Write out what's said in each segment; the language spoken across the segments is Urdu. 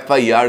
FIR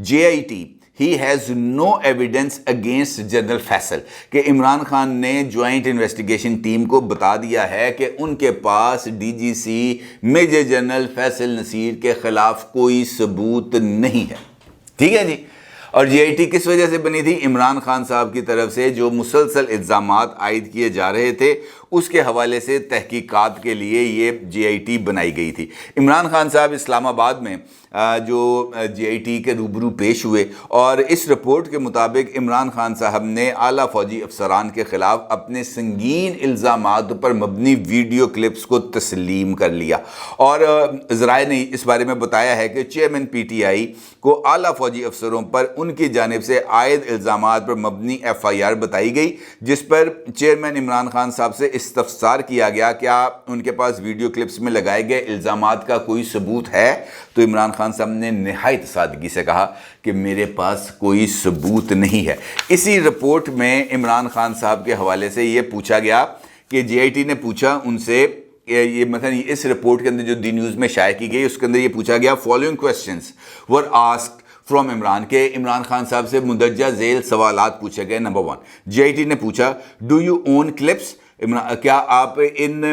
JIT he has no evidence against general Faisal, کہ عمران خان نے جوائنٹ انویسٹیگیشن ٹیم کو بتا دیا ہے کہ ان کے پاس ڈی جی سی میجر جنرل فیصل نصیر کے خلاف کوئی ثبوت نہیں ہے. ٹھیک ہے جی. اور جی آئی ٹی کس وجہ سے بنی تھی؟ عمران خان صاحب کی طرف سے جو مسلسل الزامات عائد کیے جا رہے تھے اس کے حوالے سے تحقیقات کے لیے یہ جی آئی ٹی بنائی گئی تھی. عمران خان صاحب اسلام آباد میں جو جی آئی ٹی کے روبرو پیش ہوئے اور اس رپورٹ کے مطابق عمران خان صاحب نے اعلیٰ فوجی افسران کے خلاف اپنے سنگین الزامات پر مبنی ویڈیو کلپس کو تسلیم کر لیا. اور ذرائع نے اس بارے میں بتایا ہے کہ چیئرمین پی ٹی آئی کو اعلیٰ فوجی افسروں پر ان کی جانب سے عائد الزامات پر مبنی ایف آئی آر بتائی گئی، جس پر چیئرمین عمران خان صاحب سے استفسار کیا گیا کیا ان کے پاس ویڈیو کلپس میں لگائے گئے الزامات کا کوئی ثبوت ہے؟ تو عمران خان صاحب نے نہایت سادگی سے کہا کہ میرے پاس کوئی ثبوت نہیں ہے. اسی رپورٹ میں عمران خان صاحب کے حوالے سے یہ پوچھا گیا کہ جی آئی ٹی نے پوچھا ان سے، یہ مثلا اس رپورٹ کے اندر جو دی نیوز میں شائع کی گئی اس کے اندر یہ پوچھا گیا following questions were asked from Imran, کے عمران خان صاحب سے مندرجہ ذیل سوالات پوچھے گئے. نمبر 1، جی آئی ٹی نے پوچھا ڈو یو اون کلپس، کیا آپ ان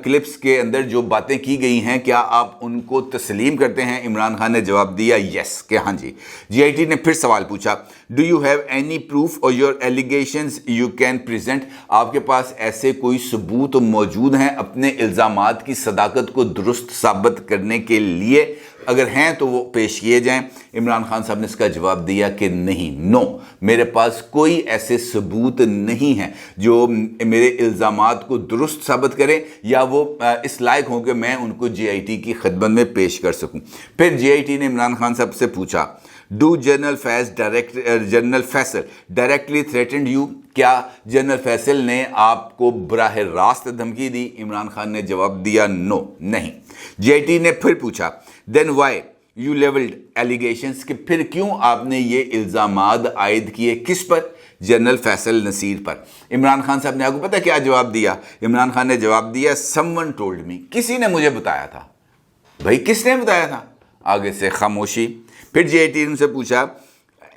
کلپس کے اندر جو باتیں کی گئی ہیں کیا آپ ان کو تسلیم کرتے ہیں؟ عمران خان نے جواب دیا یس، کہ ہاں جی. جی آئی ٹی نے پھر سوال پوچھا do you have any proof or your allegations you can present, آپ کے پاس ایسے کوئی ثبوت موجود ہیں اپنے الزامات کی صداقت کو درست ثابت کرنے کے لیے؟ اگر ہیں تو وہ پیش کیے جائیں. عمران خان صاحب نے اس کا جواب دیا کہ نہیں، نو، میرے پاس کوئی ایسے ثبوت نہیں ہیں جو میرے الزامات کو درست ثابت کریں یا وہ اس لائق ہوں کہ میں ان کو جی آئی ٹی کی خدمت میں پیش کر سکوں. پھر جی آئی ٹی نے عمران خان صاحب سے پوچھا do general Faisal directly threatened you, کیا جنرل فیصل نے آپ کو براہ راست دھمکی دی؟ عمران خان نے جواب دیا نو، نہیں. جی آئی ٹی نے پھر پوچھا دین وائی یو لیولڈ ایلیگیشنز، کہ پھر کیوں آپ نے یہ الزامات عائد کیے، کس پر؟ جنرل فیصل نصیر پر. عمران خان صاحب نے آپ کو پتہ کیا جواب دیا؟ عمران خان نے جواب دیا سم ون ٹولڈ می، کسی نے مجھے بتایا تھا. بھائی کس نے بتایا تھا؟ آگے سے خاموشی. پھر جی آئی ٹی نے سے پوچھا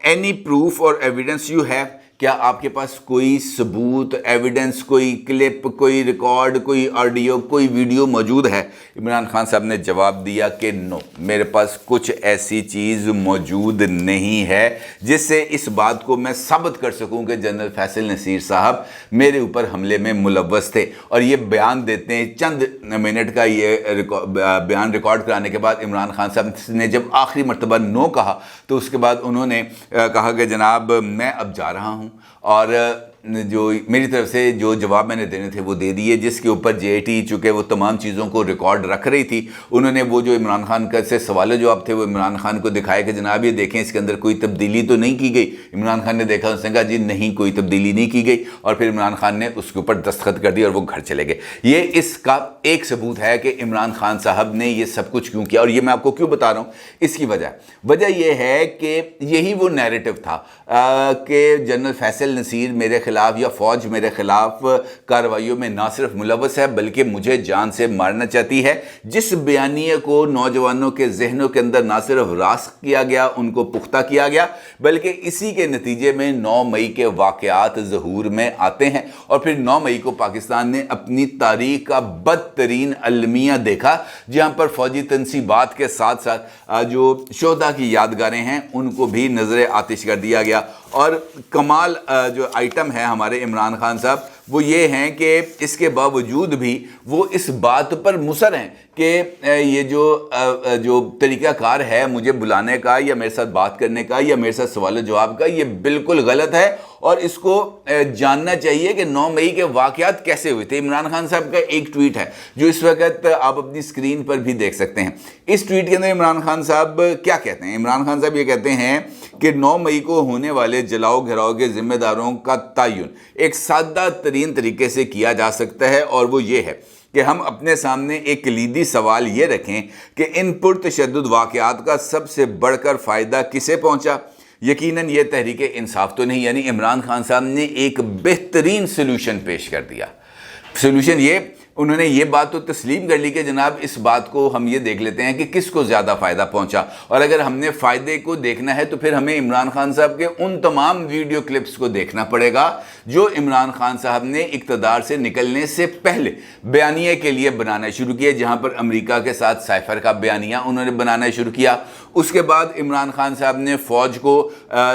اینی پروف اور ایویڈنس یو ہیو، کیا آپ کے پاس کوئی ثبوت، ایویڈنس، کوئی کلپ، کوئی ریکارڈ، کوئی آڈیو، کوئی ویڈیو موجود ہے؟ عمران خان صاحب نے جواب دیا کہ نو، میرے پاس کچھ ایسی چیز موجود نہیں ہے جس سے اس بات کو میں ثابت کر سکوں کہ جنرل فیصل نصیر صاحب میرے اوپر حملے میں ملوث تھے. اور یہ بیان دیتے ہیں چند منٹ کا، یہ بیان ریکارڈ کرانے کے بعد عمران خان صاحب نے جب آخری مرتبہ نو کہا تو اس کے بعد انہوں نے کہا کہ جناب میں اب جا رہا ہوں، اور جو میری طرف سے جو جواب میں نے دینے تھے وہ دے دیے. جس کے اوپر جے آئی ٹی چونکہ وہ تمام چیزوں کو ریکارڈ رکھ رہی تھی، انہوں نے وہ جو عمران خان کا سے سوال جواب تھے وہ عمران خان کو دکھائے کہ جناب یہ دیکھیں اس کے اندر کوئی تبدیلی تو نہیں کی گئی. عمران خان نے دیکھا، اس نے کہا جی نہیں کوئی تبدیلی نہیں کی گئی، اور پھر عمران خان نے اس کے اوپر دستخط کر دی اور وہ گھر چلے گئے. یہ اس کا ایک ثبوت ہے کہ عمران خان صاحب نے یہ سب کچھ کیوں کیا. اور یہ میں آپ کو کیوں بتا رہا ہوں، اس کی وجہ یہ ہے کہ یہی وہ نیریٹو تھا کہ جنرل فیصل نصیر میرے خلاف یا فوج میرے خلاف کارروائیوں میں نہ صرف ملوث ہے بلکہ مجھے جان سے مارنا چاہتی ہے. جس بیانیے کو نوجوانوں کے ذہنوں کے اندر نہ صرف راسخ کیا گیا، ان کو پختہ کیا گیا، بلکہ اسی کے نتیجے میں 9 مئی کے واقعات ظہور میں آتے ہیں. اور پھر 9 مئی کو پاکستان نے اپنی تاریخ کا بدترین المیہ دیکھا، جہاں پر فوجی تنصیبات کے ساتھ ساتھ جو شہداء کی یادگاریں ہیں ان کو بھی نظر آتش کر دیا گیا. اور کمال جو آئٹم ہے ہمارے عمران خان صاحب وہ یہ ہیں کہ اس کے باوجود بھی وہ اس بات پر مصر ہیں کہ یہ جو طریقہ کار ہے مجھے بلانے کا یا میرے ساتھ بات کرنے کا یا میرے ساتھ سوال و جواب کا، یہ بالکل غلط ہے اور اس کو جاننا چاہیے کہ 9 مئی کے واقعات کیسے ہوئے تھے. عمران خان صاحب کا ایک ٹویٹ ہے جو اس وقت آپ اپنی اسکرین پر بھی دیکھ سکتے ہیں. اس ٹویٹ کے اندر عمران خان صاحب کیا کہتے ہیں؟ عمران خان صاحب یہ کہتے ہیں کہ 9 مئی کو ہونے والے جلاؤ گھراؤ کے ذمہ داروں کا تعین ایک سادہ ترین طریقے سے کیا جا سکتا ہے، اور وہ یہ ہے کہ ہم اپنے سامنے ایک کلیدی سوال یہ رکھیں کہ ان پرتشدد واقعات کا سب سے بڑھ کر فائدہ کسے پہنچا؟ یقیناً یہ تحریک انصاف تو نہیں. یعنی عمران خان صاحب نے ایک بہترین سلوشن پیش کر دیا. سلوشن یہ انہوں نے یہ بات تو تسلیم کر لی کہ جناب اس بات کو ہم یہ دیکھ لیتے ہیں کہ کس کو زیادہ فائدہ پہنچا، اور اگر ہم نے فائدے کو دیکھنا ہے تو پھر ہمیں عمران خان صاحب کے ان تمام ویڈیو کلپس کو دیکھنا پڑے گا جو عمران خان صاحب نے اقتدار سے نکلنے سے پہلے بیانیے کے لیے بنانا شروع کیا، جہاں پر امریکہ کے ساتھ سائفر کا بیانیہ انہوں نے بنانا شروع کیا۔ اس کے بعد عمران خان صاحب نے فوج کو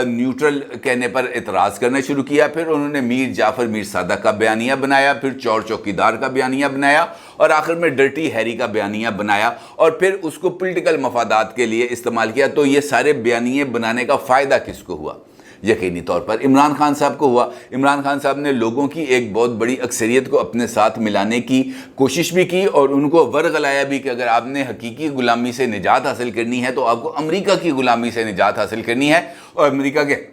نیوٹرل کہنے پر اعتراض کرنا شروع کیا، پھر انہوں نے میر جعفر میر صادق کا بیانیہ بنایا، پھر چور چوکیدار کا بیانیہ بنایا، اور آخر میں ڈرٹی ہیری کا بیانیہ بنایا، اور پھر اس کو پولیٹیکل مفادات کے لیے استعمال کیا۔ تو یہ سارے بیانیے بنانے کا فائدہ کس کو ہوا؟ یقینی طور پر عمران خان صاحب کو ہوا۔ عمران خان صاحب نے لوگوں کی ایک بہت بڑی اکثریت کو اپنے ساتھ ملانے کی کوشش بھی کی، اور ان کو ورغلایا بھی کہ اگر آپ نے حقیقی غلامی سے نجات حاصل کرنی ہے تو آپ کو امریکہ کی غلامی سے نجات حاصل کرنی ہے۔ اور امریکہ کے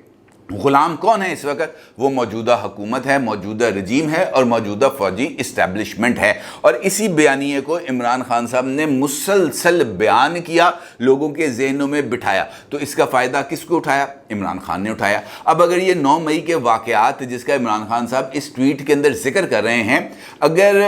غلام کون ہے اس وقت؟ وہ موجودہ حکومت ہے، موجودہ رجیم ہے، اور موجودہ فوجی اسٹیبلشمنٹ ہے۔ اور اسی بیانیے کو عمران خان صاحب نے مسلسل بیان کیا، لوگوں کے ذہنوں میں بٹھایا۔ تو اس کا فائدہ کس کو اٹھایا؟ عمران خان نے اٹھایا۔ اب اگر یہ 9 مئی کے واقعات جس کا عمران خان صاحب اس ٹویٹ کے اندر ذکر کر رہے ہیں، اگر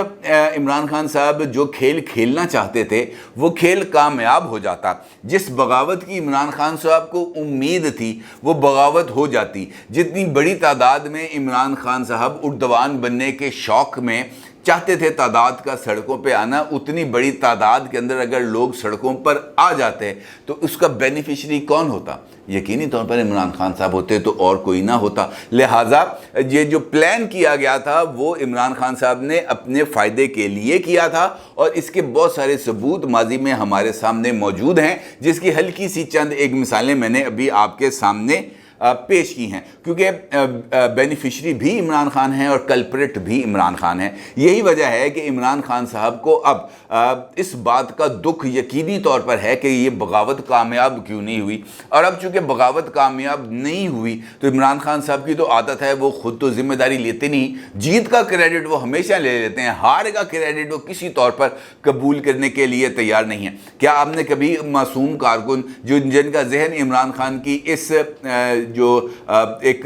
عمران خان صاحب جو کھیل کھیلنا چاہتے تھے وہ کھیل کامیاب ہو جاتا، جس بغاوت کی عمران خان صاحب کو امید تھی وہ بغاوت ہو جاتی، جتنی بڑی تعداد میں عمران خان صاحب اردوان بننے کے شوق میں چاہتے تھے تعداد کا سڑکوں پہ آنا، اتنی بڑی تعداد کے اندر اگر لوگ سڑکوں پر آ جاتے تو اس کا بینیفیشری کون ہوتا؟ یقینی طور پر عمران خان صاحب ہوتے، تو اور کوئی نہ ہوتا۔ لہٰذا یہ جو پلان کیا گیا تھا وہ عمران خان صاحب نے اپنے فائدے کے لیے کیا تھا، اور اس کے بہت سارے ثبوت ماضی میں ہمارے سامنے موجود ہیں، جس کی ہلکی سی چند ایک مثالیں میں نے ابھی آپ کے سامنے پیش کی ہیں، کیونکہ بینیفیشری بھی عمران خان ہیں اور کلپریٹ بھی عمران خان ہیں۔ یہی وجہ ہے کہ عمران خان صاحب کو اب اس بات کا دکھ یقینی طور پر ہے کہ یہ بغاوت کامیاب کیوں نہیں ہوئی، اور اب چونکہ بغاوت کامیاب نہیں ہوئی تو عمران خان صاحب کی تو عادت ہے وہ خود تو ذمہ داری لیتے نہیں، جیت کا کریڈٹ وہ ہمیشہ لے لیتے ہیں، ہار کا کریڈٹ وہ کسی طور پر قبول کرنے کے لیے تیار نہیں ہے۔ کیا آپ نے کبھی معصوم کارکن جن کا ذہن عمران خان کی اس جو ایک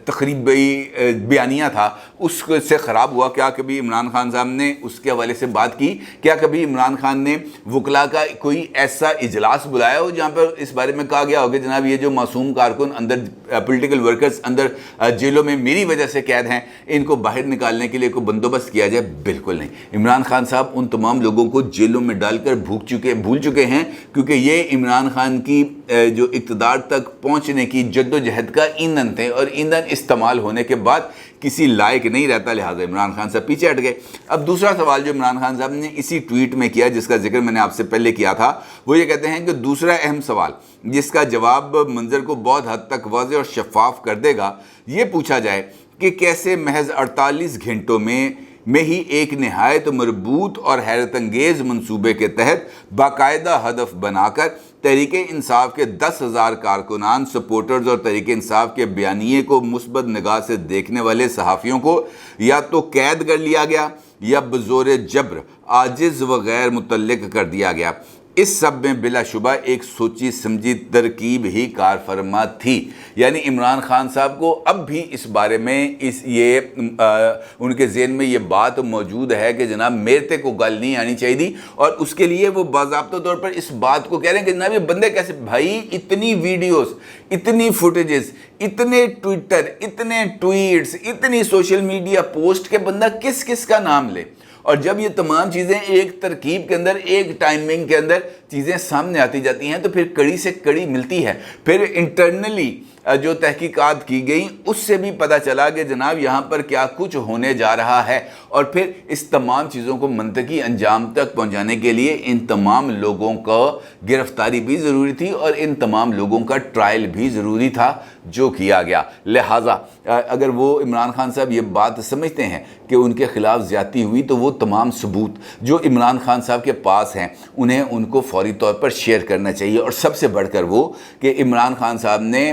تقریبی بیانیہ تھا اس سے خراب ہوا، کیا کبھی عمران خان صاحب نے اس کے حوالے سے بات کی؟ کیا کبھی عمران خان نے وکلاء کا کوئی ایسا اجلاس بلایا ہو جہاں پر اس بارے میں کہا گیا ہو کہ جناب یہ جو معصوم کارکن اندر پولیٹیکل ورکرز اندر جیلوں میں میری وجہ سے قید ہیں، ان کو باہر نکالنے کے لیے کوئی بندوبست کیا جائے؟ بالکل نہیں۔ عمران خان صاحب ان تمام لوگوں کو جیلوں میں ڈال کر بھول چکے ہیں، کیونکہ یہ عمران خان کی جو اقتدار تک پہنچنے کی جدوجہد کا ایندھن تھے، اور ایندھن استعمال ہونے کے بعد کسی لائق نہیں رہتا، لہٰذا عمران خان صاحب پیچھے ہٹ گئے۔ اب دوسرا سوال جو عمران خان صاحب نے اسی ٹویٹ میں کیا، جس کا ذکر میں نے آپ سے پہلے کیا تھا، وہ یہ کہتے ہیں کہ دوسرا اہم سوال جس کا جواب منظر کو بہت حد تک واضح اور شفاف کر دے گا، یہ پوچھا جائے کہ کیسے محض 48 گھنٹوں میں ہی ایک نہایت مربوط اور حیرت انگیز منصوبے کے تحت باقاعدہ ہدف بنا کر تحریک انصاف کے 10,000 کارکنان، سپورٹرز اور تحریک انصاف کے بیانیے کو مثبت نگاہ سے دیکھنے والے صحافیوں کو یا تو قید کر لیا گیا یا بزور جبر عاجز و غیر متعلق کر دیا گیا۔ اس سب میں بلا شبہ ایک سوچی سمجھی ترکیب ہی کار فرما تھی۔ یعنی عمران خان صاحب کو اب بھی اس بارے میں ان کے ذہن میں یہ بات موجود ہے کہ جناب میرے تے کو گل نہیں آنی چاہیے، اور اس کے لیے وہ باضابطہ طور پر اس بات کو کہہ رہے ہیں کہ جناب یہ بندے کیسے، بھائی اتنی ویڈیوز، اتنی فوٹیجز، اتنے ٹویٹر، اتنے ٹویٹس، اتنی سوشل میڈیا پوسٹ کے بندہ کس کس کا نام لے، اور جب یہ تمام چیزیں ایک ترکیب کے اندر، ایک ٹائمنگ کے اندر چیزیں سامنے آتی جاتی ہیں تو پھر کڑی سے کڑی ملتی ہے۔ پھر انٹرنلی جو تحقیقات کی گئیں اس سے بھی پتہ چلا کہ جناب یہاں پر کیا کچھ ہونے جا رہا ہے، اور پھر اس تمام چیزوں کو منطقی انجام تک پہنچانے کے لیے ان تمام لوگوں کا گرفتاری بھی ضروری تھی، اور ان تمام لوگوں کا ٹرائل بھی ضروری تھا جو کیا گیا۔ لہٰذا اگر وہ عمران خان صاحب یہ بات سمجھتے ہیں کہ ان کے خلاف زیادتی ہوئی تو وہ تمام ثبوت جو عمران خان صاحب کے پاس ہیں انہیں ان کو فوری طور پر شیئر کرنا چاہیے، اور سب سے بڑھ کر وہ کہ عمران خان صاحب نے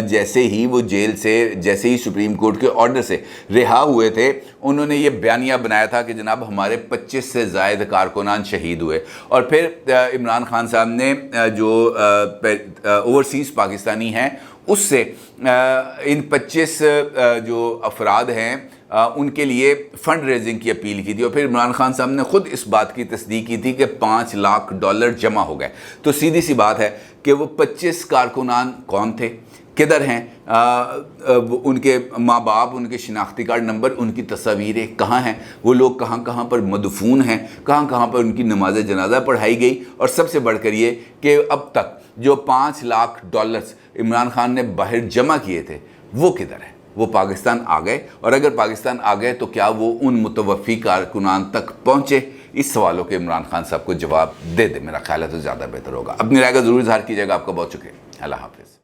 جیسے ہی وہ جیل سے، جیسے ہی سپریم کورٹ کے آرڈر سے رہا ہوئے تھے، انہوں نے یہ بیانیہ بنایا تھا کہ جناب ہمارے 25 سے زائد کارکنان شہید ہوئے، اور پھر عمران خان صاحب نے جو اوورسیز پاکستانی ہیں اس سے ان 25 جو افراد ہیں ان کے لیے فنڈ ریزنگ کی اپیل کی تھی، اور پھر عمران خان صاحب نے خود اس بات کی تصدیق کی تھی کہ $5 لاکھ جمع ہو گئے۔ تو سیدھی سی بات ہے کہ وہ 25 کارکنان کون تھے، کدھر ہیں، ان کے ماں باپ، ان کے شناختی کارڈ نمبر، ان کی تصاویریں کہاں ہیں، وہ لوگ کہاں کہاں پر مدفون ہیں، کہاں کہاں پر ان کی نماز جنازہ پڑھائی گئی، اور سب سے بڑھ کر یہ کہ اب تک جو $5 لاکھ عمران خان نے باہر جمع کیے تھے وہ کدھر ہیں، وہ پاکستان آ گئے، اور اگر پاکستان آ گئے تو کیا وہ ان متوفی کارکنان تک پہنچے؟ اس سوالوں کے عمران خان صاحب کو جواب دے دے، میرا خیال ہے تو زیادہ بہتر ہوگا۔ اپنی رائے کا ضرور اظہار کیجیے گا۔ آپ کا بہت شکریہ، اللہ حافظ۔